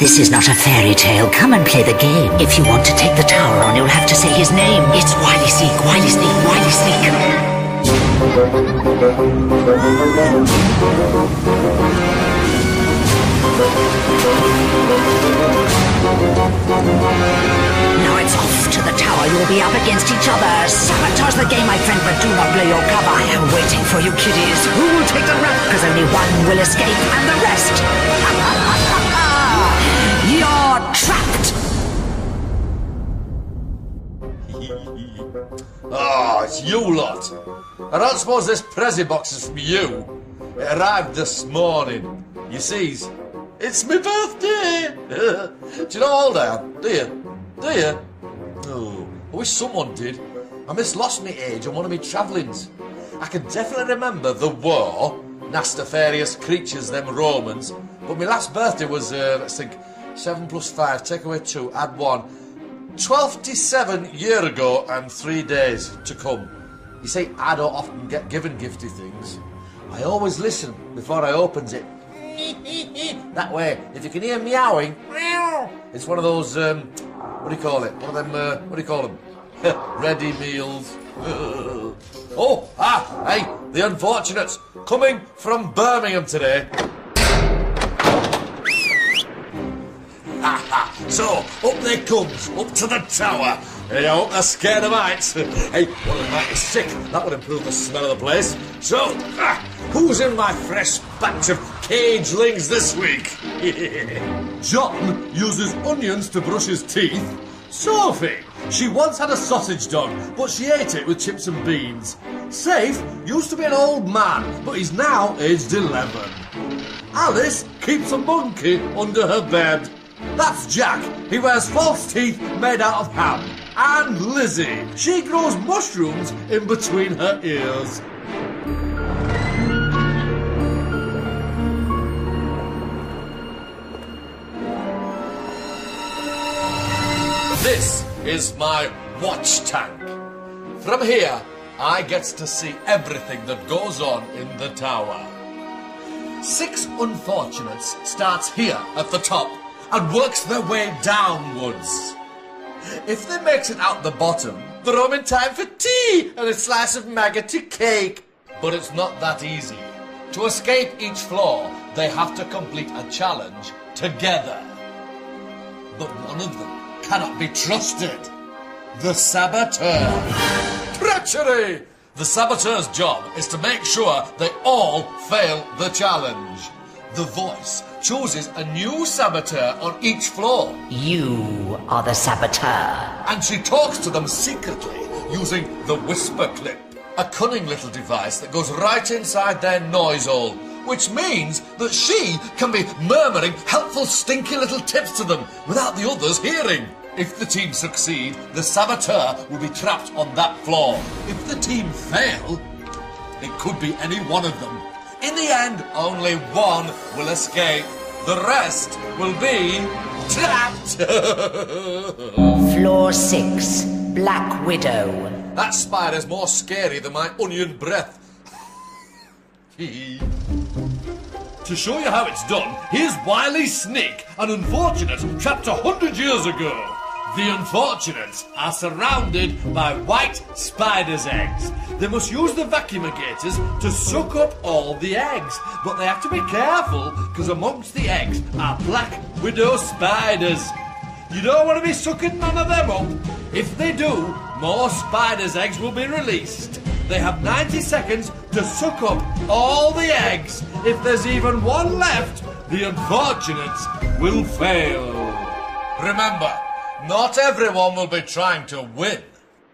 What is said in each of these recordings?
This is not a fairy tale. Come and play the game. If you want to take the tower on, you'll have to say his name. It's Wily Sneak, Wily Sneak, Wily Sneak. Now it's off to the tower. You'll be up against each other. Sabotage the game, my friend, but do not blow your cover. I am waiting for you, kiddies. Who will take the rap? Because only one will escape, and the rest... You're trapped! It's you lot. I don't suppose this Prezi box is from you. It arrived this morning. You see, it's my birthday. Do you know how old I am? Do you? Do you? Oh, I wish someone did. I mislost my age on one of my travellings. I can definitely remember the war, nastafarious creatures, them Romans, but my last birthday was, let's think, 7 plus 5, take away 2, add 1. 27 years ago and 3 days to come. You see, I don't often get given gifty things. I always listen before I opens it. That way, if you can hear meowing, it's one of those, what do you call it? One of them, what do you call them? Ready meals. Hey, the unfortunates, coming from Birmingham today. So, up they comes, up to the tower. Hey, I hope they're scared of heights. Hey, one of them might be sick. That would improve the smell of the place. So, who's in my fresh batch of cagelings this week? John uses onions to brush his teeth. Sophie, she once had a sausage dog, but she ate it with chips and beans. Saif used to be an old man, but he's now aged 11. Alice keeps a monkey under her bed. That's Jack. He wears false teeth made out of ham. And Lizzie. She grows mushrooms in between her ears. This is my watch tank. From here, I get to see everything that goes on in the tower. 6 unfortunates starts here at the top and works their way downwards. If they makes it out the bottom, they're home in time for tea and a slice of maggoty cake. But it's not that easy. To escape each floor, they have to complete a challenge together. But one of them cannot be trusted. The saboteur. Treachery! The saboteur's job is to make sure they all fail the challenge. The voice chooses a new saboteur on each floor. You are the saboteur. And she talks to them secretly using the whisper clip, a cunning little device that goes right inside their noise hole, which means that she can be murmuring helpful stinky little tips to them without the others hearing. If the team succeed, the saboteur will be trapped on that floor. If the team fail, it could be any one of them. In the end, only one will escape. The rest will be trapped. Floor 6, Black Widow. That spider's more scary than my onion breath. To show you how it's done, here's Wily Sneak, an unfortunate trapped 100 years ago. The unfortunates are surrounded by white spiders' eggs. They must use the vacuumigators to suck up all the eggs. But they have to be careful, because amongst the eggs are black widow spiders. You don't want to be sucking none of them up. If they do, more spiders' eggs will be released. They have 90 seconds to suck up all the eggs. If there's even one left, the unfortunates will fail. Remember, not everyone will be trying to win.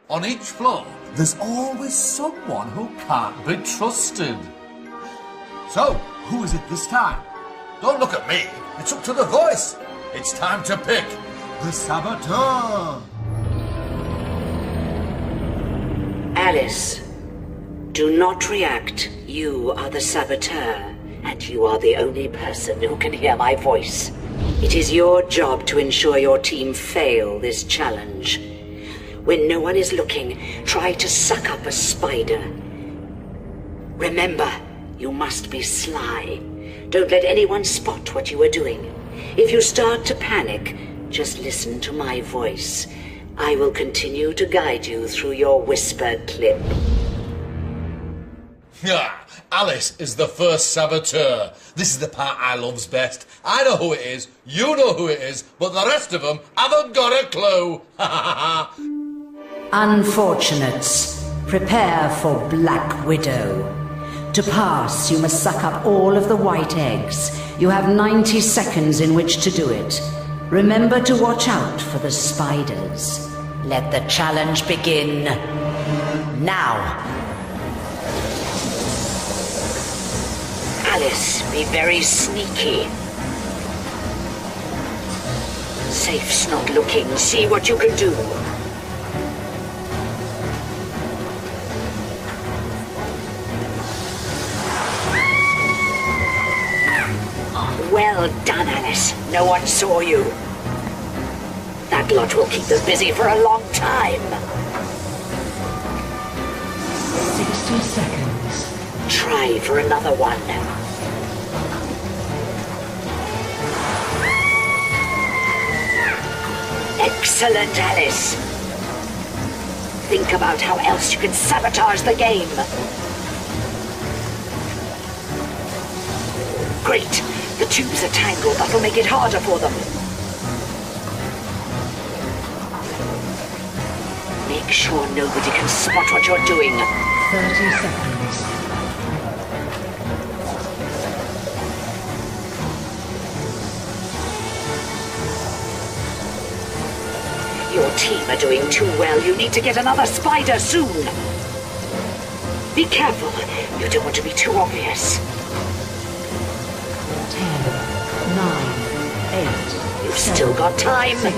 On each floor, there's always someone who can't be trusted. So, who is it this time? Don't look at me. It's up to the voice. It's time to pick the saboteur. Alice, do not react. You are the saboteur, and you are the only person who can hear my voice. It is your job to ensure your team fail this challenge. When no one is looking, try to suck up a spider. Remember, you must be sly. Don't let anyone spot what you are doing. If you start to panic, just listen to my voice. I will continue to guide you through your whispered clip. Alice is the first saboteur. This is the part I loves best. I know who it is, you know who it is, but the rest of them haven't got a clue. Unfortunates, prepare for Black Widow. To pass, you must suck up all of the white eggs. You have 90 seconds in which to do it. Remember to watch out for the spiders. Let the challenge begin. Now. Alice, be very sneaky. Safe's not looking. See what you can do. Well done, Alice. No one saw you. That lot will keep us busy for a long time. 60 seconds. Try for another one. Excellent, Alice. Think about how else you can sabotage the game. Great. The tubes are tangled. That'll make it harder for them. Make sure nobody can spot what you're doing. 30 seconds. Your team are doing too well. You need to get another spider soon. Be careful. You don't want to be too obvious. 10, 9, 8. You've still got time. 6,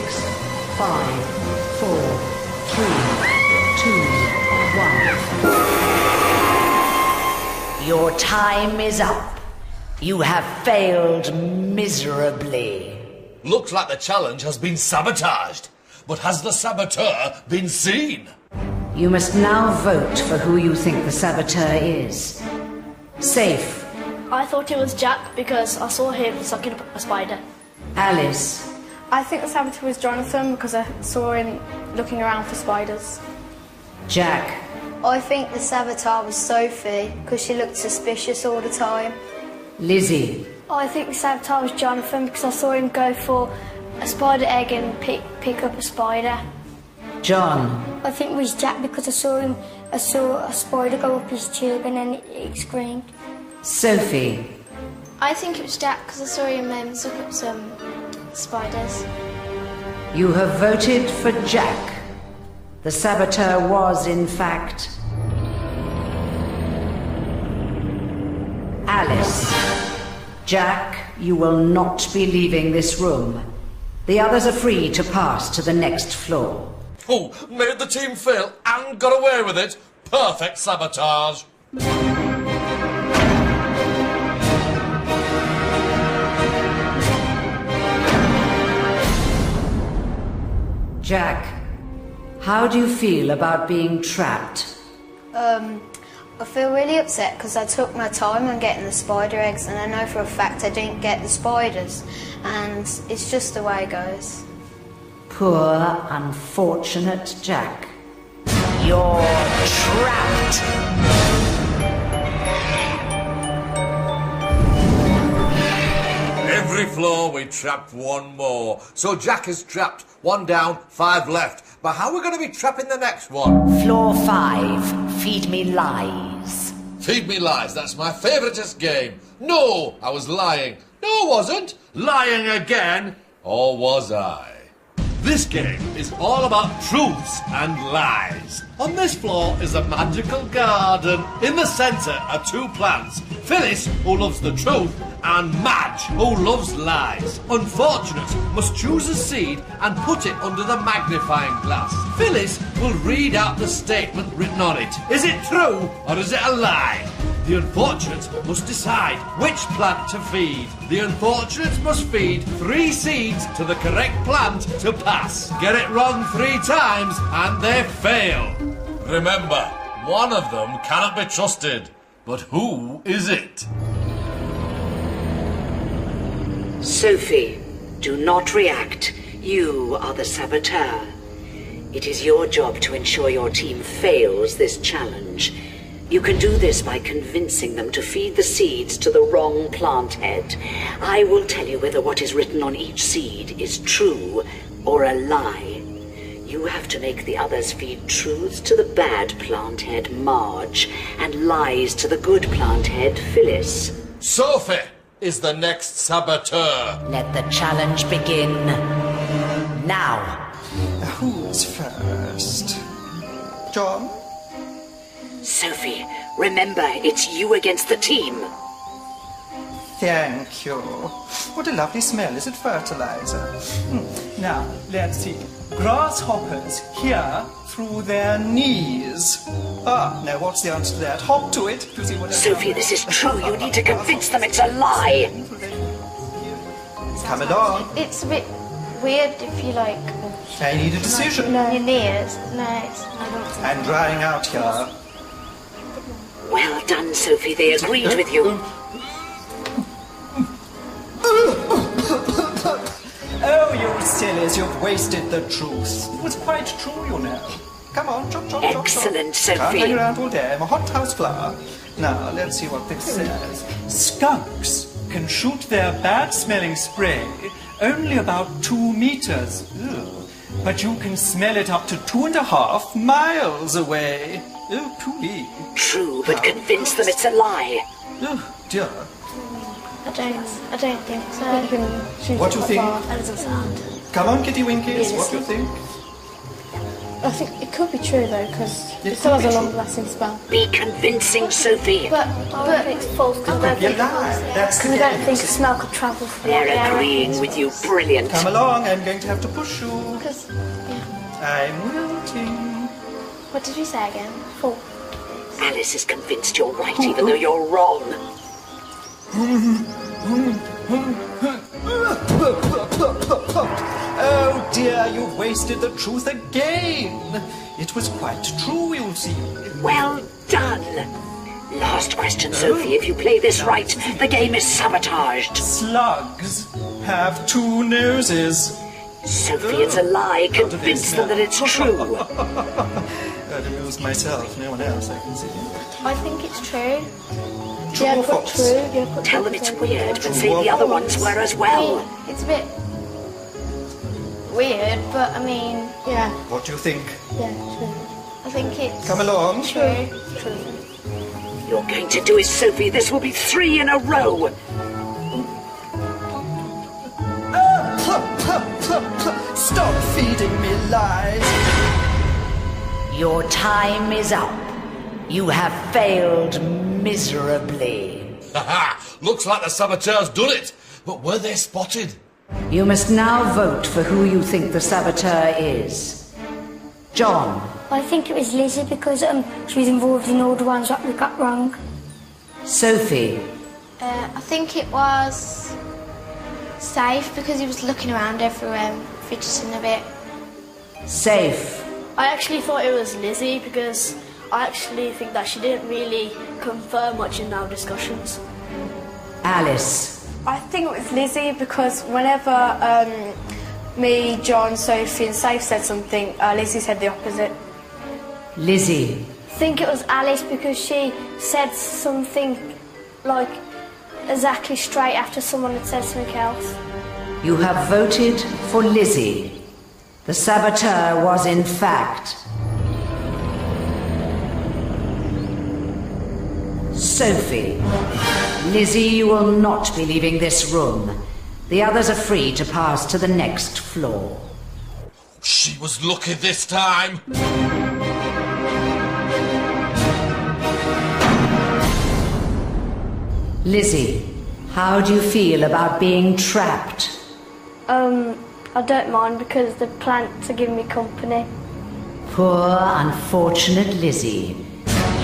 5, 4, 3, 2, 1. Your time is up. You have failed miserably. Looks like the challenge has been sabotaged. But has the saboteur been seen? You must now vote for who you think the saboteur is. Saif. I thought it was Jack because I saw him sucking up a spider. Alice. I think the saboteur was Jonathan because I saw him looking around for spiders. Jack. I think the saboteur was Sophie because she looked suspicious all the time. Lizzie. I think the saboteur was Jonathan because I saw him go for a spider egg and pick up a spider. John. I think it was Jack because I saw a spider go up his tube and then it screamed. Sophie. I think it was Jack because I saw him suck up some spiders. You have voted for Jack. The saboteur was, in fact, Alice. Jack, you will not be leaving this room. The others are free to pass to the next floor. Oh, made the team fail and got away with it. Perfect sabotage. Jack, how do you feel about being trapped? I feel really upset because I took my time on getting the spider eggs and I know for a fact I didn't get the spiders, and it's just the way it goes. Poor, unfortunate Jack. You're trapped! Every floor we trapped one more. So Jack is trapped. 1 down, 5 left. But how are we going to be trapping the next one? Floor 5. Feed me lies. Feed me lies. That's my favouriteest game. No, I was lying. No, I wasn't. Lying again. Or was I? This game is all about truths and lies. On this floor is a magical garden. In the centre are 2 plants. Phyllis, who loves the truth, and Madge, who loves lies. Unfortunates must choose a seed and put it under the magnifying glass. Phyllis will read out the statement written on it. Is it true or is it a lie? The unfortunates must decide which plant to feed. The unfortunates must feed 3 seeds to the correct plant to pass. Get it wrong 3 times and they fail. Remember, one of them cannot be trusted. But who is it? Sophie, Do not react. You are the saboteur. It is your job to ensure your team fails this challenge. You can do this by convincing them to feed the seeds to the wrong plant head. I will tell you whether what is written on each seed is true or a lie. You have to make the others feed truths to the bad plant head, Marge, and lies to the good plant head, Phyllis. Sophie is the next saboteur. Let the challenge begin. Now. Who's first? John? Sophie, remember, it's you against the team. Thank you. What a lovely smell. Is it fertilizer? Now, let's see. Grasshoppers here through their knees. Now what's the answer to that? Hop to it. You see what Sophie, this is true. You need to convince them it's a lie. Come along. It's a bit weird if you like. I need a decision. Your knees. No, it's not. I'm drying out here. Well done, Sophie. They agreed with you. Oh, you sillies, you've wasted the truth. It was quite true, you know. Come on, chop, chop, chop, chop. Excellent, Can't Sophie. hang around all day. I'm a hothouse flower. Now, let's see what this says. Skunks can shoot their bad-smelling spray only about 2 meters. Ew. But you can smell it up to 2.5 miles away. Oh, pooey. True, but convince them it's a lie. Oh, dear. I don't think so. What do you think? That doesn't sound. Come on, Kitty Winkies, what do you think? I think it could be true though, because It it still could has a be long lasting spell. Be convincing, Sophie. But it's false because I You don't lie. That's the I don't game. think smell could travel from They're the air. agreeing with you. Brilliant. Come along, I'm going to have to push you. Because, I'm wilting. what did you say again? False. Alice is convinced you're right, even though you're wrong. Oh dear, you've wasted the truth again. It was quite true, you see. Well done. Last question, Sophie. If you play this right, the game is sabotaged. Slugs have 2 noses. Sophie, it's a lie. Convince them that it's true. I'd amused myself, no one else I can see. I think it's true. True or false? Tell them it's weird, but say the other ones were as well. It's a bit weird, but I mean, Yeah, What do you think? yeah, true. I think it's Come along. true. You're going to do it, Sophie. This will be 3 in a row. Stop feeding me lies. Your time is up. You have failed miserably. Haha! Looks like the saboteur's done it. But were they spotted? You must now vote for who you think the saboteur is. John. I think it was Lizzie because she was involved in all the ones that we got wrong. Sophie. I think it was Saif because he was looking around everywhere, fidgeting a bit. Saif. I actually thought it was Lizzie because I actually think that she didn't really confirm much in our discussions. Alice. I think it was Lizzie because whenever me, John, Sophie and Saif said something, Lizzie said the opposite. Lizzie. I think it was Alice because she said something like exactly straight after someone had said something else. You have voted for Lizzie. The saboteur was in fact Sophie. Lizzie, you will not be leaving this room. The others are free to pass to the next floor. She was lucky this time. Lizzie, how do you feel about being trapped? I don't mind because the plants are giving me company. Poor, unfortunate Lizzie.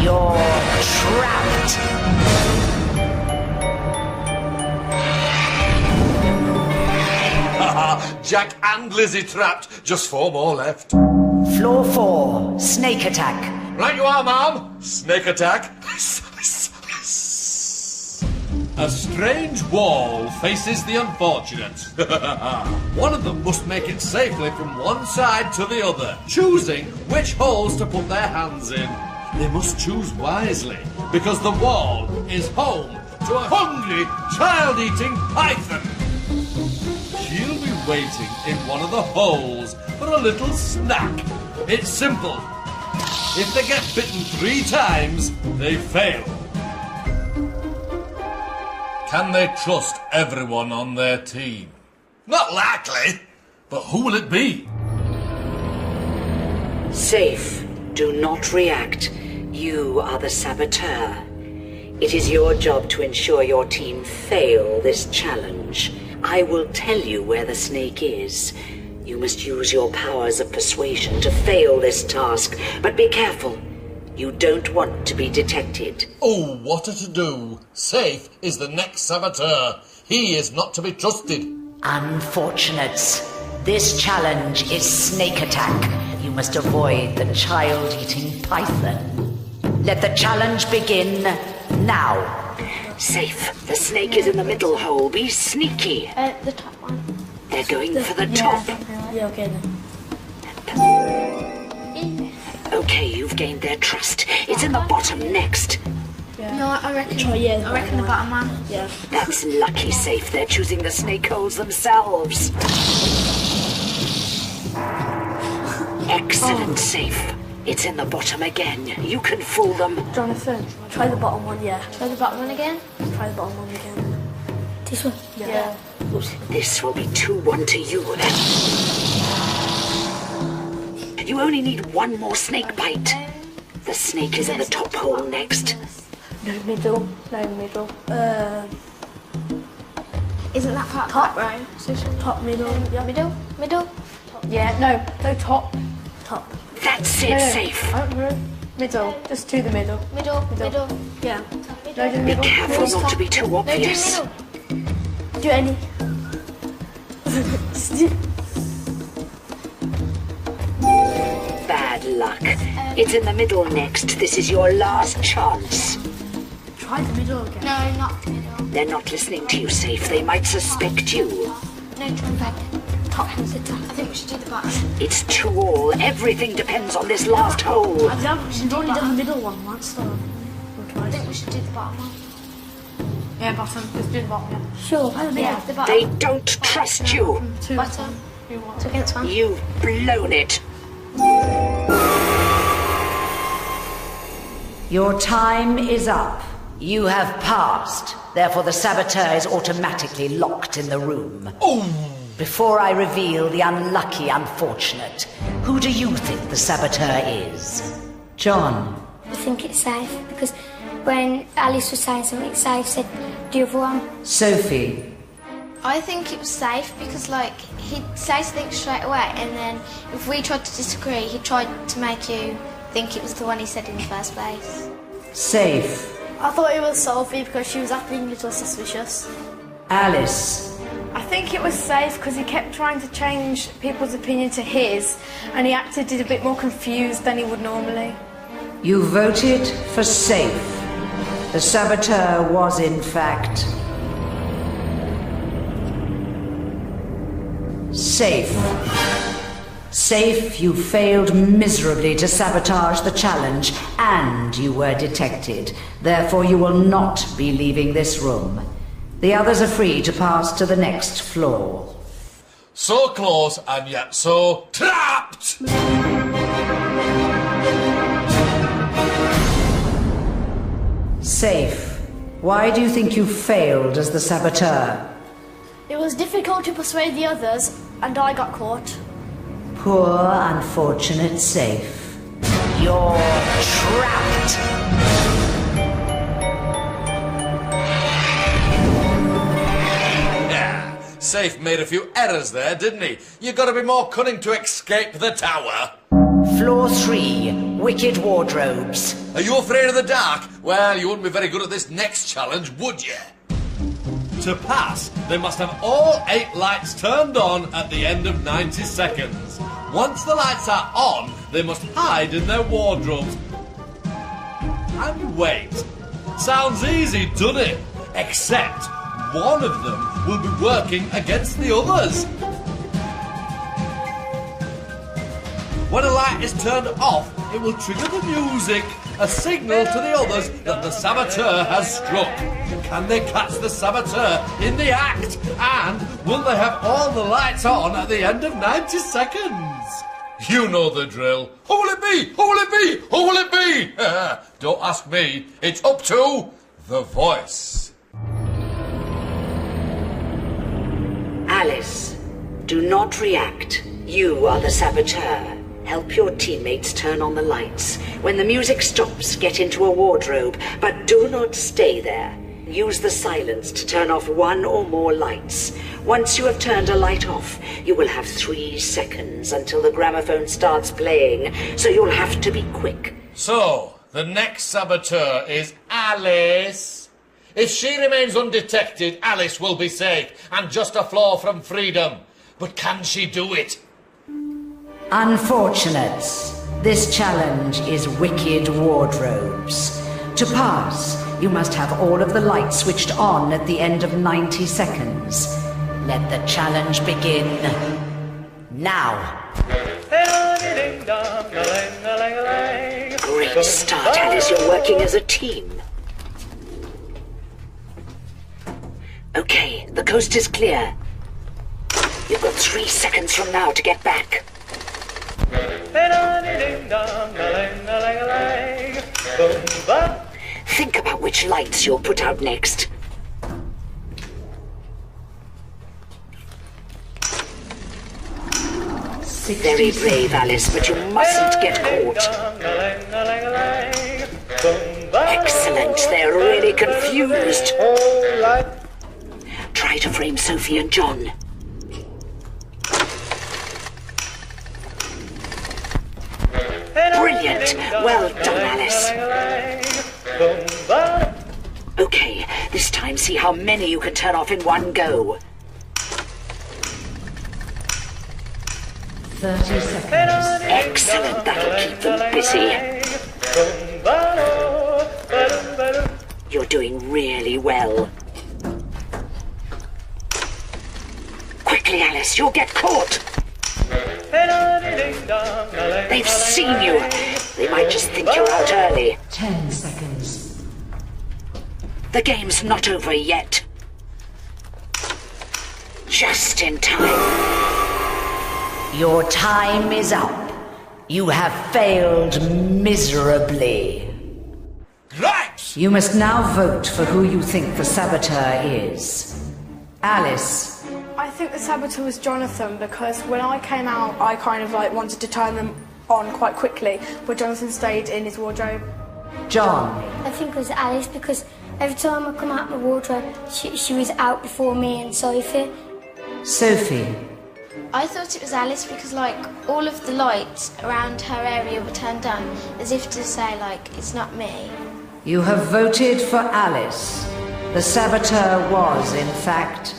You're trapped. Jack and Lizzie trapped. Just 4 more left. Floor 4, snake attack. Right you are, Mom. Snake attack. A strange wall faces the unfortunate. One of them must make it safely from one side to the other, choosing which holes to put their hands in. They must choose wisely, because the wall is home to a hungry, child-eating python. She'll be waiting in one of the holes for a little snack. It's simple. If they get bitten 3 times, they fail. Can they trust everyone on their team? Not likely, but who will it be? Safe. Do not react. You are the saboteur. It is your job to ensure your team fail this challenge. I will tell you where the snake is. You must use your powers of persuasion to fail this task, but be careful. You don't want to be detected. Oh, what a to-do. Saif is the next saboteur. He is not to be trusted. Unfortunates. This challenge is snake attack. You must avoid the child-eating python. Let the challenge begin now. Safe. The snake is in the middle hole. Be sneaky. The top one. They're going for the top. Yeah, okay then. Okay, you've gained their trust. It's in the bottom next. No, I reckon. I reckon the bottom one. Yeah. That's lucky, Safe. They're choosing the snake holes themselves. Excellent, Safe. It's in the bottom again. You can fool them. Jonathan, try the bottom one, yeah. Try the bottom one again. Try the bottom one again. This one. Yeah. This will be 2-1 to you. You only need one more snake bite. The snake is in the top hole next. No middle. No middle. Isn't that part Top. row? Top, middle. Yeah. Middle? Yeah, no, top. Top. That's it, No, Safe. Middle, just to the middle. Middle. Yeah. No, do the Be middle. careful not to be too obvious. No, do middle. Do any. Bad luck. It's in the middle next. This is your last chance. Try the middle again. No, not the middle. They're not listening to you, Safe. They might suspect you. No, try back. Top. I think we should do the bottom. It's 2-all. Everything depends on this last hole. She's only done the middle one once, though. Or I think twice. we should do the bottom one. Yeah, bottom, just do the bottom, yeah. Sure, try the middle. Yeah, the bottom. They don't trust you. Bottom. 2 against 1. You've blown it. Your time is up. You have passed. Therefore, the saboteur is automatically locked in the room. Before I reveal the unlucky unfortunate, who do you think the saboteur is? John. I think it's Saif because when Alice was saying something, Saif said the other one. Sophie. I think it was Saif because, he'd say something straight away, and then if we tried to disagree, he tried to make you think it was the one he said in the first place. Safe. I thought it was Sophie because she was acting a little suspicious. Alice. I think it was Saif because he kept trying to change people's opinion to his, and he acted a bit more confused than he would normally. You voted for Safe. The saboteur was, in fact, Safe. Safe, you failed miserably to sabotage the challenge, and you were detected. Therefore, you will not be leaving this room. The others are free to pass to the next floor. So close and yet so trapped! Safe. Why do you think you failed as the saboteur? It was difficult to persuade the others, and I got caught. Poor, unfortunate Safe. You're trapped! Saif made a few errors there, didn't he? You gotta be more cunning to escape the tower. Floor 3, Wicked Wardrobes. Are you afraid of the dark? Well, you wouldn't be very good at this next challenge, would you? To pass, they must have all 8 lights turned on at the end of 90 seconds. Once the lights are on, they must hide in their wardrobes. And wait. Sounds easy, doesn't it? except one of them will be working against the others. When a light is turned off, it will trigger the music, a signal to the others that the saboteur has struck. Can they catch the saboteur in the act? And will they have all the lights on at the end of 90 seconds? You know the drill. Who will it be? Who will it be? Who will it be? Don't ask me. It's up to the voice. Alice, do not react. You are the saboteur. Help your teammates turn on the lights. When the music stops, get into a wardrobe, but do not stay there. Use the silence to turn off one or more lights. Once you have turned a light off, you will have 3 seconds until the gramophone starts playing, so you'll have to be quick. So, the next saboteur is Alice. If she remains undetected, Alice will be safe and just a flaw from freedom. But can she do it? Unfortunates, this challenge is wicked wardrobes. To pass, you must have all of the lights switched on at the end of 90 seconds. Let the challenge begin now. Great start, Alice. You're working as a team. Okay, the coast is clear. You've got 3 seconds from now to get back. Think about which lights you'll put out next. Very brave, Alice, but you mustn't get caught. Excellent, they're really confused. Try to frame Sophie and John. Brilliant! Well done, Alice. Okay, this time see how many you can turn off in one go. 30 seconds. Excellent, that'll keep them busy. You're doing really well. Quickly, Alice, you'll get caught. They've seen you. They might just think you're out early. 10 seconds. The game's not over yet. Just in time. Your time is up. You have failed miserably. Right! You must now vote for who you think the saboteur is. Alice. I think the saboteur was Jonathan because when I came out, I kind of like wanted to turn them on quite quickly, but Jonathan stayed in his wardrobe. John. I think it was Alice because every time I come out my wardrobe, she was out before me and Sophie. Sophie. I thought it was Alice because, like, all of the lights around her area were turned on, as if to say, like, it's not me. You have voted for Alice. The saboteur was, in fact,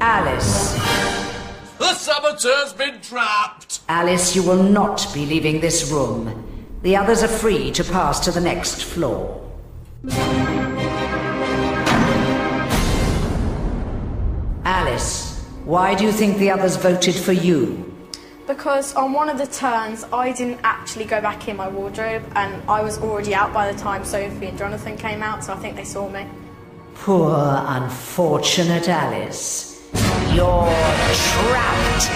Alice. The saboteur's been trapped! Alice, you will not be leaving this room. The others are free to pass to the next floor. Alice, why do you think the others voted for you? Because on one of the turns, I didn't actually go back in my wardrobe, and I was already out by the time Sophie and Jonathan came out, so I think they saw me. Poor, unfortunate Alice. You're trapped!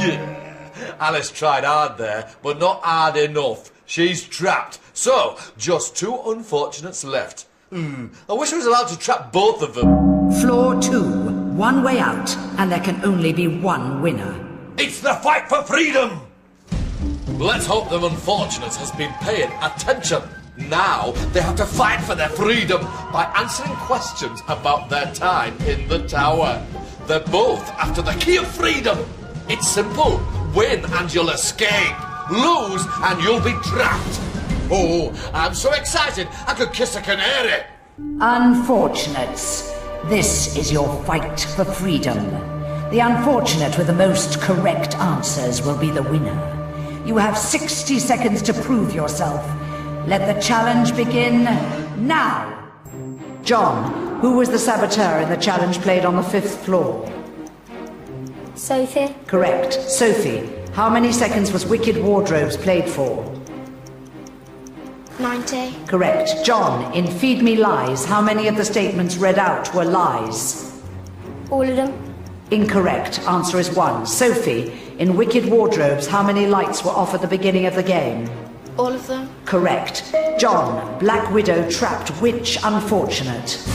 Yeah, Alice tried hard there, but not hard enough. She's trapped. So, just 2 unfortunates left. I wish I was allowed to trap both of them. Floor 2, 1 way out, and there can only be 1 winner. It's the fight for freedom! Let's hope the unfortunates has been paying attention. Now they have to fight for their freedom by answering questions about their time in the tower. They're both after the key of freedom. It's simple. Win and you'll escape. Lose and you'll be trapped. Oh, I'm so excited I could kiss a canary. Unfortunates, this is your fight for freedom. The unfortunate with the most correct answers will be the winner. You have 60 seconds to prove yourself. Let the challenge begin now. John, who was the saboteur in the challenge played on the 5th floor? Sophie. Correct. Sophie, how many seconds was Wicked Wardrobes played for? 90. Correct. John, in Feed Me Lies, how many of the statements read out were lies? All of them. Incorrect. Answer is 1. Sophie, in Wicked Wardrobes, how many lights were off at the beginning of the game? All of them. Correct. John, Black Widow trapped which unfortunate?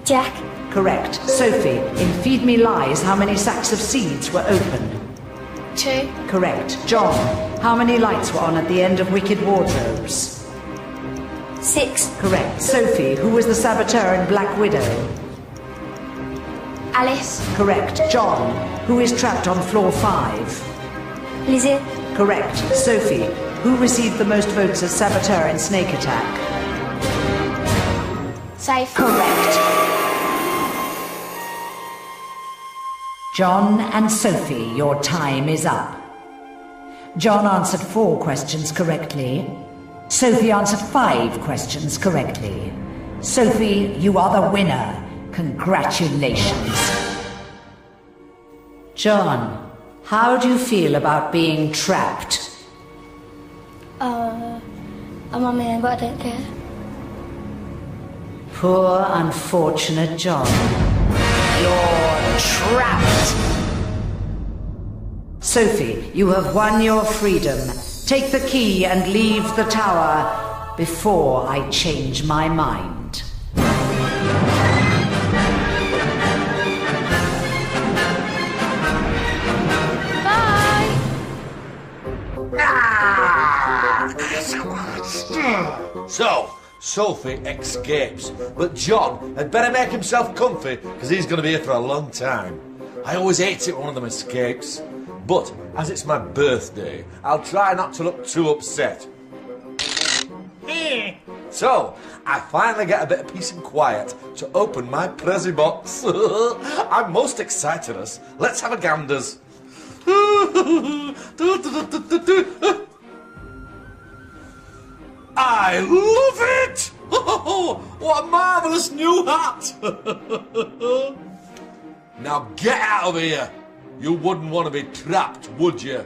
Jack. Correct. Sophie, in Feed Me Lies, how many sacks of seeds were open? 2. Correct. John, how many lights were on at the end of Wicked Wardrobes? 6. Correct. Sophie, who was the saboteur in Black Widow? Alice. Correct. John, who is trapped on floor 5? Lizzie. Correct. Sophie, who received the most votes as saboteur in Snake Attack? Saif. Correct. John and Sophie, your time is up. John answered 4 questions correctly. Sophie answered 5 questions correctly. Sophie, you are the winner. Congratulations. John, how do you feel about being trapped? I'm on my own, but I don't care. Poor, unfortunate John. You're trapped. Sophie, you have won your freedom. Take the key and leave the tower before I change my mind. So, Sophie escapes, but John had better make himself comfy, because he's going to be here for a long time. I always hate it when one of them escapes, but as it's my birthday, I'll try not to look too upset. So, I finally get a bit of peace and quiet to open my Prezi box. I'm most excited. Let's have a ganders. I love it! What a marvellous new hat! Now get out of here! You wouldn't want to be trapped, would you?